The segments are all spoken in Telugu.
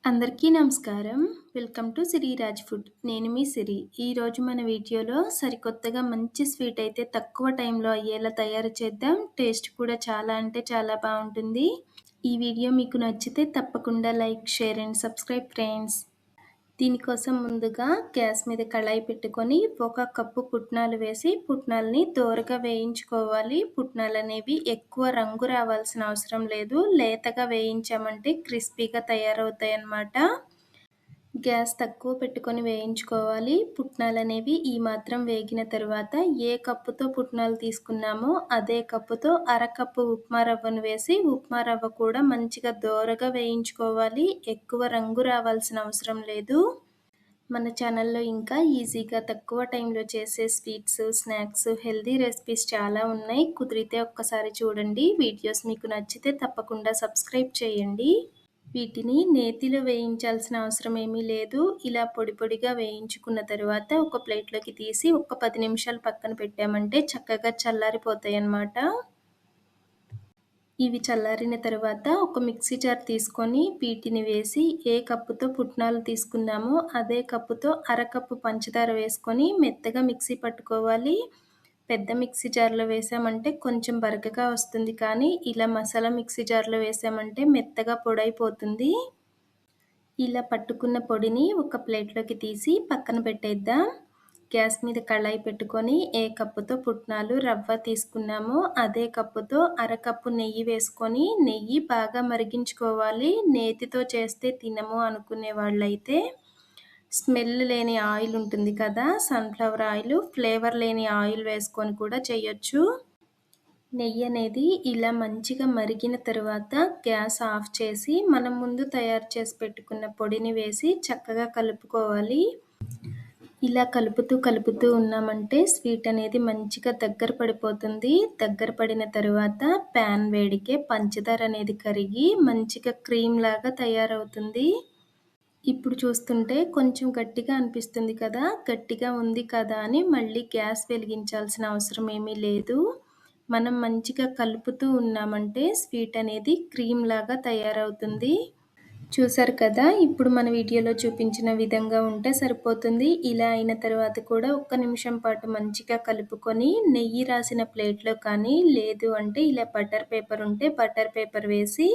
అందరికీ నమస్కారం. Welcome to Siri Raj food. నేను మీ సిరి. ఈరోజు మన వీడియోలో సరికొత్తగా మంచి స్వీట్ అయితే తక్కువ టైంలో అయ్యేలా తయారు చేద్దాం. టేస్ట్ కూడా చాలా అంటే చాలా బావుంటుంది. ఈ వీడియో మీకు నచ్చితే తప్పకుండా like, share and subscribe friends. దీనికోసం ముందుగా గ్యాస్ మీద కళాయి పెట్టుకొని 1 కప్పు పుట్నాలు వేసి పుట్నాలని దోరగా వేయించుకోవాలి. పుట్నాలనేవి ఎక్కువ రంగు రావాల్సిన అవసరం లేదు. లేతగా వేయించామంటే క్రిస్పీగా తయారవుతాయన్నమాట. గ్యాస్ తక్కువ పెట్టుకొని వేయించుకోవాలి. పుట్నాలనేవి ఈ మాత్రం వేగిన తర్వాత ఏ కప్పుతో పుట్నాలు తీసుకున్నామో అదే కప్పుతో అరకప్పు ఉప్మా రవ్వను వేసి ఉప్మా రవ్వ కూడా మంచిగా దోరగా వేయించుకోవాలి. ఎక్కువ రంగు రావాల్సిన అవసరం లేదు. మన ఛానల్లో ఇంకా ఈజీగా తక్కువ టైంలో చేసే స్వీట్స్, స్నాక్స్, హెల్దీ రెసిపీస్ చాలా ఉన్నాయి. కుదిరితే ఒక్కసారి చూడండి. వీడియోస్ మీకు నచ్చితే తప్పకుండా సబ్స్క్రైబ్ చేయండి. వీటిని నేతిలో వేయించాల్సిన అవసరం ఏమీ లేదు. ఇలా పొడి పొడిగా వేయించుకున్న తర్వాత ఒక ప్లేట్లోకి తీసి ఒక 10 నిమిషాలు పక్కన పెట్టామంటే చక్కగా చల్లారిపోతాయన్నమాట. ఇవి చల్లారిన తర్వాత ఒక మిక్సీ జార్ తీసుకొని వీటిని వేసి ఏ కప్పుతో పుట్నాలు తీసుకున్నామో అదే కప్పుతో అరకప్పు పంచదార వేసుకొని మెత్తగా మిక్సీ పట్టుకోవాలి. పెద్ద మిక్సీ జార్లో వేసామంటే కొంచెం బరకగా వస్తుంది, కానీ ఇలా మసాలా మిక్సీ జార్లో వేసామంటే మెత్తగా పొడైపోతుంది. ఇలా పట్టుకున్న పొడిని ఒక ప్లేట్లోకి తీసి పక్కన పెట్టేద్దాం. గ్యాస్ మీద కళాయి పెట్టుకొని ఏ కప్పుతో పుట్నాలు, రవ్వ తీసుకున్నామో అదే కప్పుతో అరకప్పు నెయ్యి వేసుకొని నెయ్యి బాగా మరిగించుకోవాలి. నేతితో చేస్తే తినము అనుకునే వాళ్ళైతే స్మెల్ లేని ఆయిల్ ఉంటుంది కదా, సన్ఫ్లవర్ ఆయిల్, ఫ్లేవర్ లేని ఆయిల్ వేసుకొని కూడా చేయొచ్చు. నెయ్యి అనేది ఇలా మంచిగా మరిగిన తర్వాత గ్యాస్ ఆఫ్ చేసి మనం ముందు తయారు చేసి పెట్టుకున్న పొడిని వేసి చక్కగా కలుపుకోవాలి. ఇలా కలుపుతూ ఉన్నామంటే స్వీట్ అనేది మంచిగా దగ్గర పడిపోతుంది. దగ్గర పడిన తర్వాత ప్యాన్ వేడికే పంచదార అనేది కరిగి మంచిగా క్రీమ్ లాగా తయారవుతుంది. ఇప్పుడు చూస్తుంటే కొంచెం గట్టిగా అనిపిస్తుంది కదా, గట్టిగా ఉంది కదా అని మళ్ళీ గ్యాస్ వెలిగించాల్సిన అవసరం ఏమీ లేదు. మనం మంచిగా కలుపుతూ ఉన్నామంటే స్వీట్ అనేది క్రీమ్ లాగా తయారవుతుంది. చూసారు కదా, ఇప్పుడు మన వీడియోలో చూపించిన విధంగా ఉంటే సరిపోతుంది. ఇలా అయిన తర్వాత కూడా 1 నిమిషం పాటు మంచిగా కలుపుకొని నెయ్యి రాసిన ప్లేట్లో కానీ లేదు అంటే ఇలా బటర్ పేపర్ ఉంటే బటర్ పేపర్ వేసి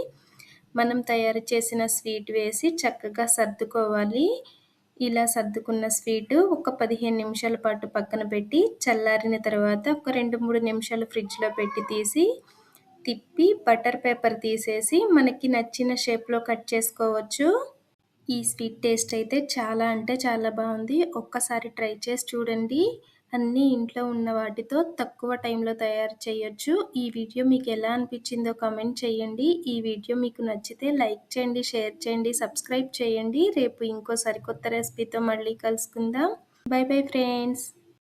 మనం తయారు చేసిన స్వీట్ వేసి చక్కగా సర్దుకోవాలి. ఇలా సర్దుకున్న స్వీటు ఒక 15 నిమిషాల పాటు పక్కన పెట్టి చల్లారిన తర్వాత ఒక 2-3 నిమిషాలు ఫ్రిడ్జ్లో పెట్టి తీసి తిప్పి బటర్ పేపర్ తీసేసి మనకి నచ్చిన షేప్లో కట్ చేసుకోవచ్చు. ఈ స్వీట్ టేస్ట్ అయితే చాలా అంటే చాలా బాగుంది. ఒక్కసారి ట్రై చేసి చూడండి. అన్నీ ఇంట్లో ఉన్న వాటితో తక్కువ టైంలో తయారు చేయొచ్చు. ఈ వీడియో మీకు ఎలా అనిపించిందో కామెంట్ చేయండి. ఈ వీడియో మీకు నచ్చితే లైక్ చేయండి, షేర్ చేయండి, సబ్స్క్రైబ్ చేయండి. రేపు ఇంకో సరికొత్త రెసిపీతో మళ్ళీ కలుసుకుందాం. By bye friends.